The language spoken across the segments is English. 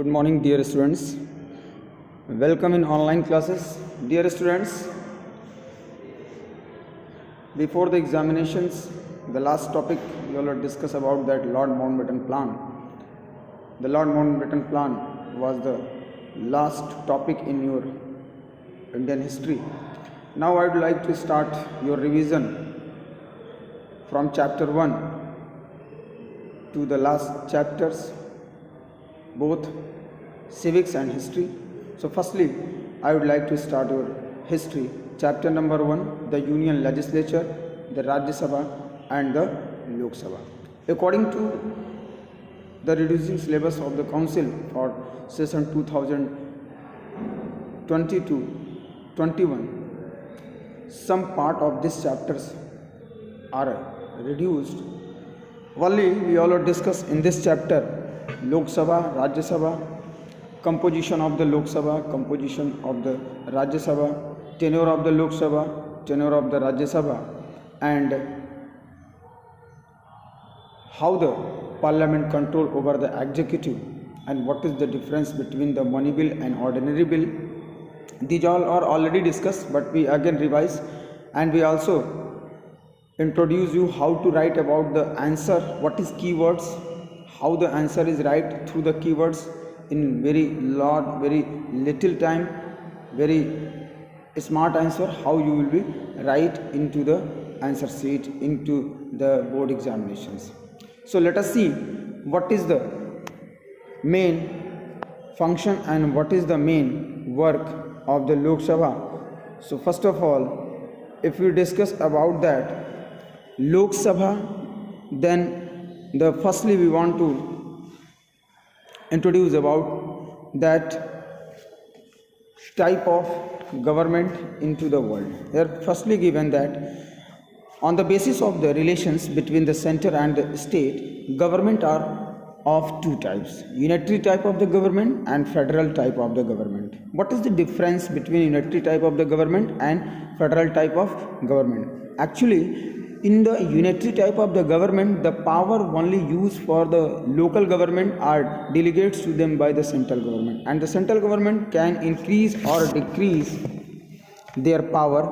Good morning, dear students. Welcome in online classes. Dear students, before the examinations, the last topic we will discuss about that Lord Mountbatten Plan. The Lord Mountbatten Plan was the last topic in your Indian history. Now I would like to start your revision from chapter 1 to the last chapters, both civics and history. So firstly, I would like to start your history. Chapter number 1, the Union Legislature, the Rajya Sabha and the Lok Sabha. According to the reducing syllabus of the Council for session 2022-21, some part of these chapters are reduced. Only we all discuss in this chapter Lok Sabha, Rajya Sabha, composition of the Lok Sabha, composition of the Rajya Sabha, tenure of the Lok Sabha, tenure of the Rajya Sabha, and how the Parliament control over the executive, and what is the difference between the money bill and ordinary bill. These all are already discussed, but we again revise, and we also introduce you how to write about the answer, what is keywords, how the answer is right through the keywords in very little time, very smart answer, how you will be write into the answer sheet into the board examinations. So let us see what is the main function and what is the main work of the Lok Sabha. So first of all, if we discuss about that Lok Sabha, then firstly we want to introduce about that type of government into the world. They are firstly given that on the basis of the relations between the center and the state, government are of two types: unitary type of the government and federal type of the government. What is the difference between unitary type of the government and federal type of government? Actually, in the unitary type of the government, the power only used for the local government are delegates to them by the central government, and the central government can increase or decrease their power.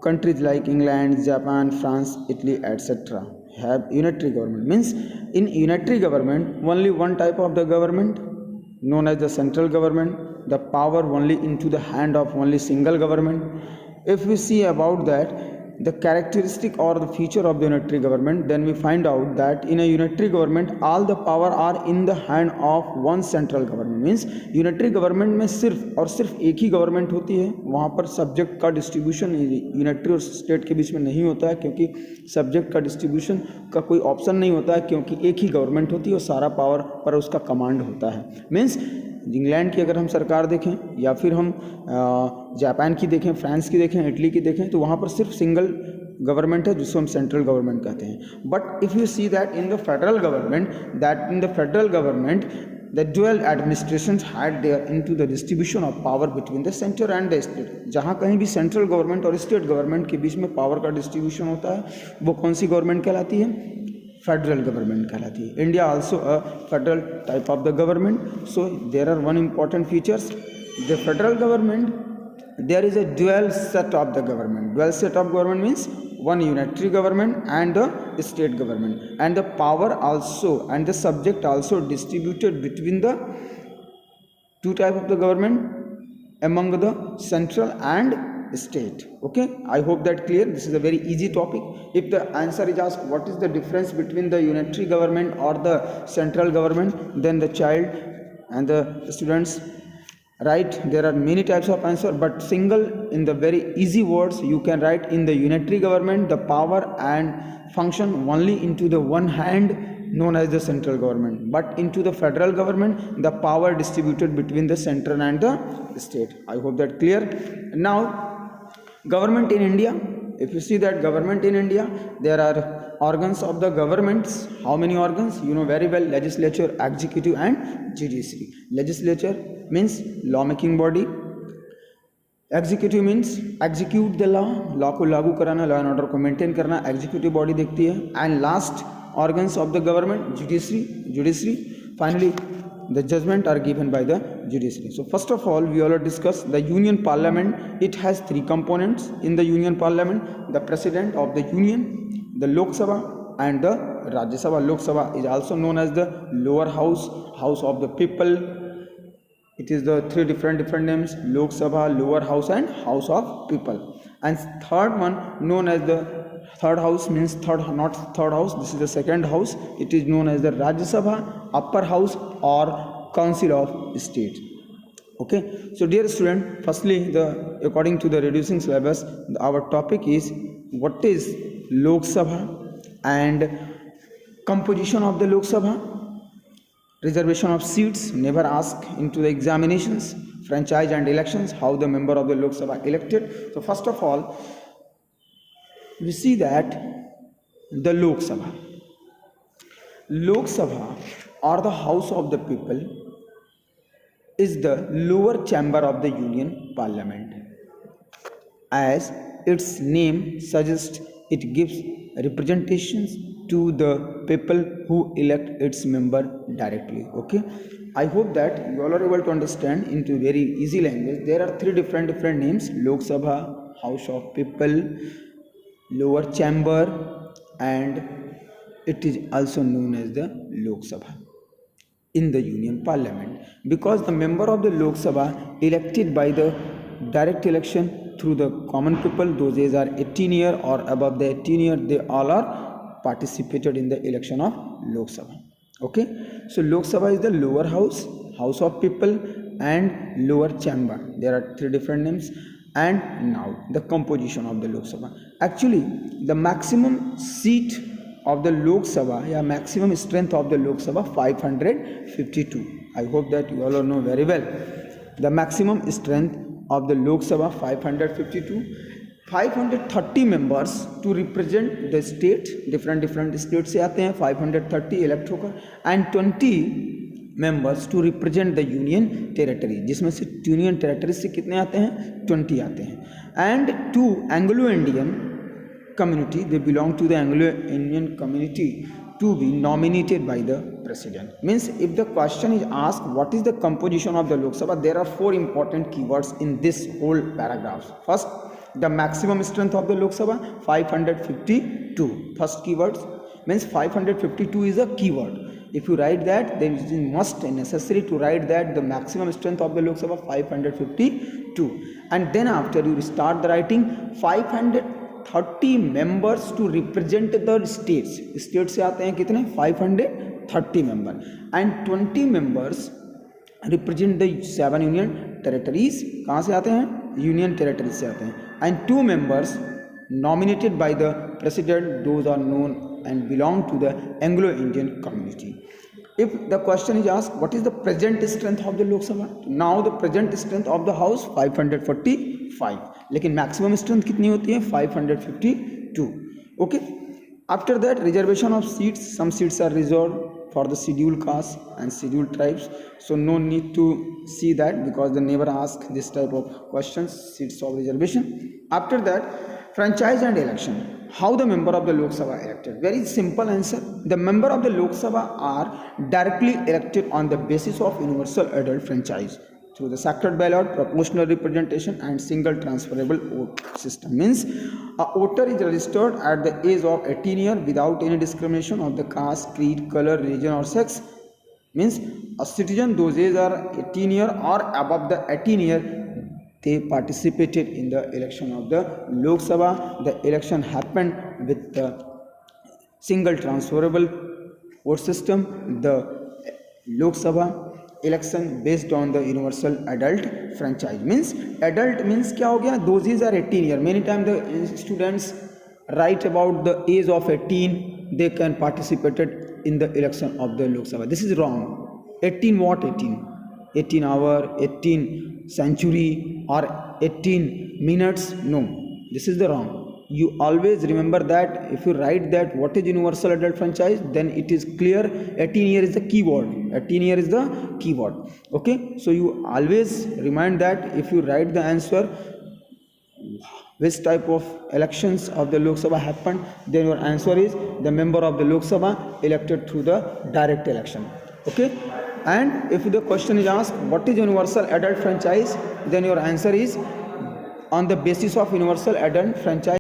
Countries like England, Japan, France, Italy, etc. have unitary government. Means in unitary government, only one type of the government known as the central government, the power only into the hand of only single government. If we see about that, the characteristic or the feature of the unitary government, then we find out that in a unitary government all the power are in the hand of one central government. Means unitary government में सिर्फ एक ही government होती है, वहाँ पर subject का distribution unitary और state के बीच में नहीं होता है, क्योंकि सब्जेक्ट का डिस्ट्रीब्यूशन का कोई ऑप्शन नहीं होता है, क्योंकि एक ही गवर्नमेंट होती है और सारा पावर पर उसका कमांड होता है. मीन्स इंग्लैंड की अगर हम सरकार देखें या फिर हम जापान की देखें, फ्रांस की देखें, इटली की देखें, तो वहाँ पर सिर्फ सिंगल गवर्नमेंट है जिसको हम सेंट्रल गवर्नमेंट कहते हैं. But if you see that in the federal government the dual administrations had there into the distribution of power between the center and the state. जहाँ कहीं भी सेंट्रल गवर्नमेंट और state government के बीच में power का distribution होता है, वो कौन सी गवर्नमेंट कहलाती है? फेडरल गवर्नमेंट कहलाती है. India also a federal type of the government. So there are one important features. The federal government, there is a dual set of the government. Dual set of government means one unitary government and the state government, and the power also and the subject also distributed between the two type of the government among the central and state. Okay, I hope that clear. This is a very easy topic. If the answer is asked what is the difference between the unitary government or the central government, then the child and the students write there are many types of answer, but single in the very easy words you can write: in the unitary government the power and function only into the one hand known as the central government, but into the federal government the power distributed between the central and the state. I hope that clear. Now government in India, if you see that government in India, there are organs of the governments. How many organs? You know very well: legislature, executive and judiciary. Legislature means law making body, executive means execute the law को लागू कराना, law and order को maintain करना, executive body देखती है. And last organs of the government judiciary. Finally the judgment are given by the judiciary. So first of all, we already discussed the Union Parliament. It has three components in the Union Parliament: the President of the Union, the Lok Sabha, and the Rajya Sabha. Lok Sabha is also known as the lower house, House of the People. It is the three different names: Lok Sabha, lower house, and House of People. And third one, known as the third house, means not third house, this is the second house. It is known as the Rajya Sabha, upper house, or Council of State. Okay, so dear student, firstly, according to the reducing syllabus, our topic is what is Lok Sabha and composition of the Lok Sabha, reservation of seats never asked into the examinations, franchise and elections, how the member of the Lok Sabha elected. So first of all, we see that the Lok Sabha or the House of the People is the lower chamber of the Union Parliament. As its name suggests, it gives representations to the people who elect its member directly. Okay, I hope that you all are able to understand into very easy language. There are three different names: Lok Sabha, House of People, lower chamber, and it is also known as the Lok Sabha in the Union Parliament, because the member of the Lok Sabha elected by the direct election through the common people, those age are 18 year or above the 18 year, they all are participated in the election of Lok Sabha. Okay, so Lok Sabha is the lower house, House of People, and lower chamber. There are three different names. And now the composition of the Lok Sabha. Actually, the maximum seat of the Lok Sabha, maximum strength of the Lok Sabha 552. I hope that you all know very well. The maximum strength of the Lok Sabha 552. 530 members to represent the state, different states से आते हैं 530 elect होकर, and 20 members to represent the union territory, जिसमें से union territory से कितने आते हैं, 20 आते हैं, and 2 Anglo-Indian community, they belong to the Anglo-Indian community, to be nominated by the president. Means if the question is asked what is the composition of the Lok Sabha, there are 4 important keywords in this whole paragraph. First, the maximum strength of the Lok Sabha 552. First keyword means 552 is a keyword. If you write that, then it is must necessary to write that the maximum strength of the Lok Sabha 552, and then after you start the writing 530 members to represent the states. States से आते हैं कितने, 530 member, and 20 members represent the 7 union territories. कहाँ से आते हैं, union territories से आते हैं, and 2 members nominated by the president, those are known and belong to the Anglo-Indian community. If the question is asked what is the present strength of the Lok Sabha, now the present strength of the house 545, लेकिन maximum strength कितनी होती है, 552. Okay, after that reservation of seats, some seats are reserved for the scheduled castes and scheduled tribes, so no need to see that because they never ask this type of questions, seats of reservation. After that, franchise and election, how the member of the Lok Sabha elected. Very simple answer. The member of the Lok Sabha are directly elected on the basis of universal adult franchise through the secret ballot, proportional representation, and single transferable vote system. Means a voter is registered at the age of 18 years without any discrimination of the caste, creed, color, religion, or sex. Means a citizen, those age are 18 years or above the 18 years, they participated in the election of the Lok Sabha. The election happened with the single transferable vote system. The Lok Sabha election based on the universal adult franchise. Means adult means क्या हो गया, those age are 18 years. Many times the students write about the age of 18, they can participate in the election of the Lok Sabha. This is wrong. 18 what, 18 hour, 18 century, or 18 minutes? No, this is the wrong. You always remember that if you write that what is universal adult franchise, then it is clear 18 year is the keyword. 18 year is the keyword. Okay, so you always remind that if you write the answer which type of elections of the Lok Sabha happened, then your answer is the member of the Lok Sabha elected through the direct election. Okay, And if the question is asked, what is universal adult franchise? Then your answer is on the basis of universal adult franchise.